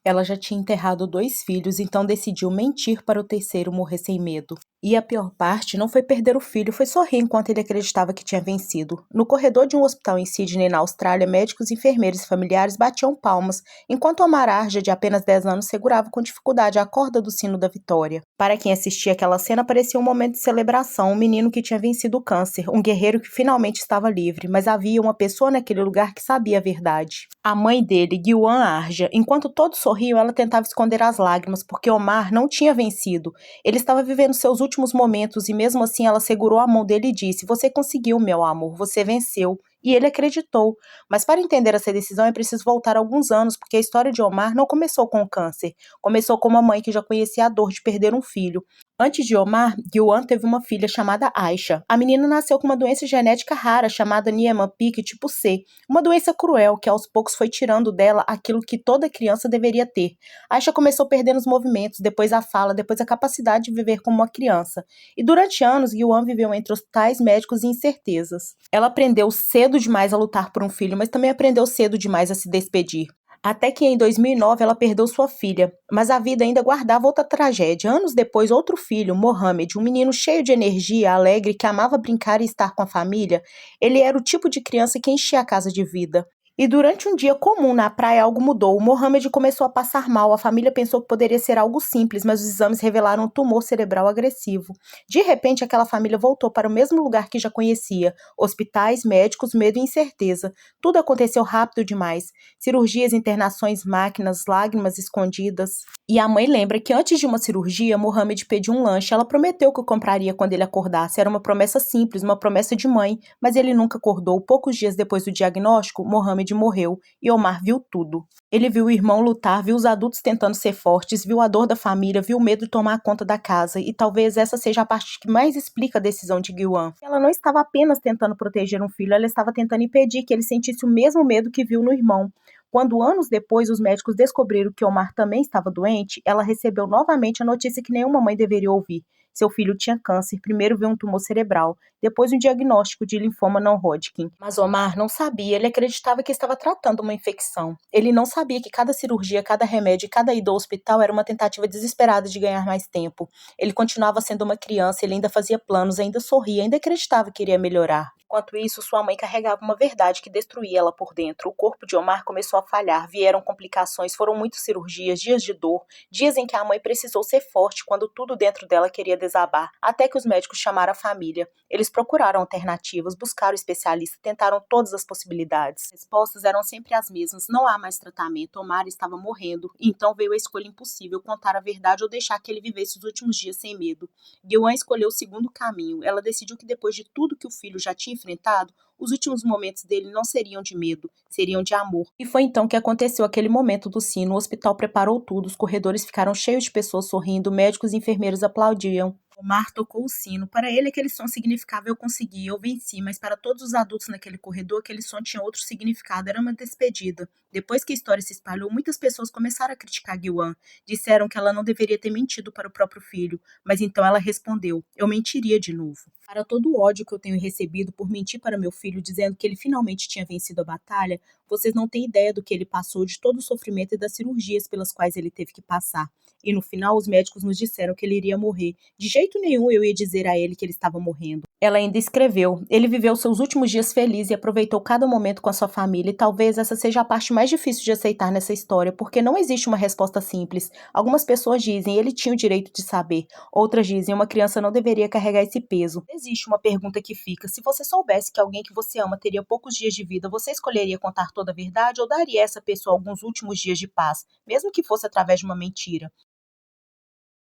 Ela já tinha enterrado 2 filhos, então decidiu mentir para o terceiro morrer sem medo. E a pior parte não foi perder o filho, foi sorrir enquanto ele acreditava que tinha vencido. No corredor de um hospital em Sydney, na Austrália, médicos, enfermeiros e familiares batiam palmas, enquanto Omar Arja, de apenas 10 anos, segurava com dificuldade a corda do sino da vitória. Para quem assistia aquela cena, parecia um momento de celebração, um menino que tinha vencido o câncer, um guerreiro que finalmente estava livre, mas havia uma pessoa naquele lugar que sabia a verdade. A mãe dele, Gilwan Arja. Enquanto todos sorriam, ela tentava esconder as lágrimas, porque Omar não tinha vencido. Ele estava vivendo seus últimos momentos e mesmo assim ela segurou a mão dele e disse: "Você conseguiu, meu amor, você venceu." E ele acreditou. Mas para entender essa decisão é preciso voltar alguns anos, porque a história de Omar não começou com o câncer. Começou com uma mãe que já conhecia a dor de perder um filho. Antes de Omar, Gilwan teve uma filha chamada Aisha. A menina nasceu com uma doença genética rara chamada Niemann-Pick tipo C, uma doença cruel que aos poucos foi tirando dela aquilo que toda criança deveria ter. Aisha começou perdendo os movimentos, depois a fala, depois a capacidade de viver como uma criança. E durante anos, Gilwan viveu entre hospitais médicos e incertezas. Ela aprendeu cedo demais a lutar por um filho, mas também aprendeu cedo demais a se despedir. Até que em 2009 ela perdeu sua filha, mas a vida ainda guardava outra tragédia. Anos depois, outro filho, Mohamed, um menino cheio de energia, alegre, que amava brincar e estar com a família, ele era o tipo de criança que enchia a casa de vida. E durante um dia comum na praia algo mudou. O Mohamed começou a passar mal. A família pensou que poderia ser algo simples, mas os exames revelaram um tumor cerebral agressivo. De repente, aquela família voltou para o mesmo lugar que já conhecia. Hospitais, médicos, medo e incerteza. Tudo aconteceu rápido demais. Cirurgias, internações, máquinas, lágrimas escondidas. E a mãe lembra que antes de uma cirurgia, Mohamed pediu um lanche. Ela prometeu que o compraria quando ele acordasse. Era uma promessa simples, uma promessa de mãe, mas ele nunca acordou. Poucos dias depois do diagnóstico, Mohamed morreu e Omar viu tudo. Ele viu o irmão lutar, viu os adultos tentando ser fortes, viu a dor da família, viu o medo de tomar conta da casa. E talvez essa seja a parte que mais explica a decisão de Gilwan. Ela não estava apenas tentando proteger um filho, ela estava tentando impedir que ele sentisse o mesmo medo que viu no irmão. Quando anos depois os médicos descobriram que Omar também estava doente, ela recebeu novamente a notícia que nenhuma mãe deveria ouvir. Seu filho tinha câncer, primeiro veio um tumor cerebral, depois um diagnóstico de linfoma não Hodgkin. Mas Omar não sabia, ele acreditava que estava tratando uma infecção. Ele não sabia que cada cirurgia, cada remédio e cada ida ao hospital era uma tentativa desesperada de ganhar mais tempo. Ele continuava sendo uma criança, ele ainda fazia planos, ainda sorria, ainda acreditava que iria melhorar. Enquanto isso, sua mãe carregava uma verdade que destruía ela por dentro. O corpo de Omar começou a falhar, vieram complicações, foram muitas cirurgias, dias de dor, dias em que a mãe precisou ser forte quando tudo dentro dela queria desabar, até que os médicos chamaram a família. Eles procuraram alternativas, buscaram especialistas, tentaram todas as possibilidades. As respostas eram sempre as mesmas: não há mais tratamento, Omar estava morrendo, e então veio a escolha impossível, contar a verdade ou deixar que ele vivesse os últimos dias sem medo. Gilwan escolheu o segundo caminho. Ela decidiu que depois de tudo que o filho já tinha enfrentado, os últimos momentos dele não seriam de medo, seriam de amor. E foi então que aconteceu aquele momento do sino. O hospital preparou tudo, os corredores ficaram cheios de pessoas sorrindo, médicos e enfermeiros aplaudiam. Omar tocou o sino. Para ele, aquele som significava: eu consegui, eu venci, mas para todos os adultos naquele corredor, aquele som tinha outro significado, era uma despedida. Depois que a história se espalhou, muitas pessoas começaram a criticar Gilwan. Disseram que ela não deveria ter mentido para o próprio filho, mas então ela respondeu: eu mentiria de novo. Para todo o ódio que eu tenho recebido por mentir para meu filho, dizendo que ele finalmente tinha vencido a batalha, vocês não têm ideia do que ele passou, de todo o sofrimento e das cirurgias pelas quais ele teve que passar. E no final, os médicos nos disseram que ele iria morrer. De jeito nenhum eu ia dizer a ele que ele estava morrendo. Ela ainda escreveu: ele viveu seus últimos dias felizes e aproveitou cada momento com a sua família, e talvez essa seja a parte mais difícil de aceitar nessa história, porque não existe uma resposta simples. Algumas pessoas dizem: ele tinha o direito de saber. Outras dizem: uma criança não deveria carregar esse peso. Existe uma pergunta que fica: se você soubesse que alguém que você ama teria poucos dias de vida, você escolheria contar toda a verdade ou daria a essa pessoa alguns últimos dias de paz, mesmo que fosse através de uma mentira?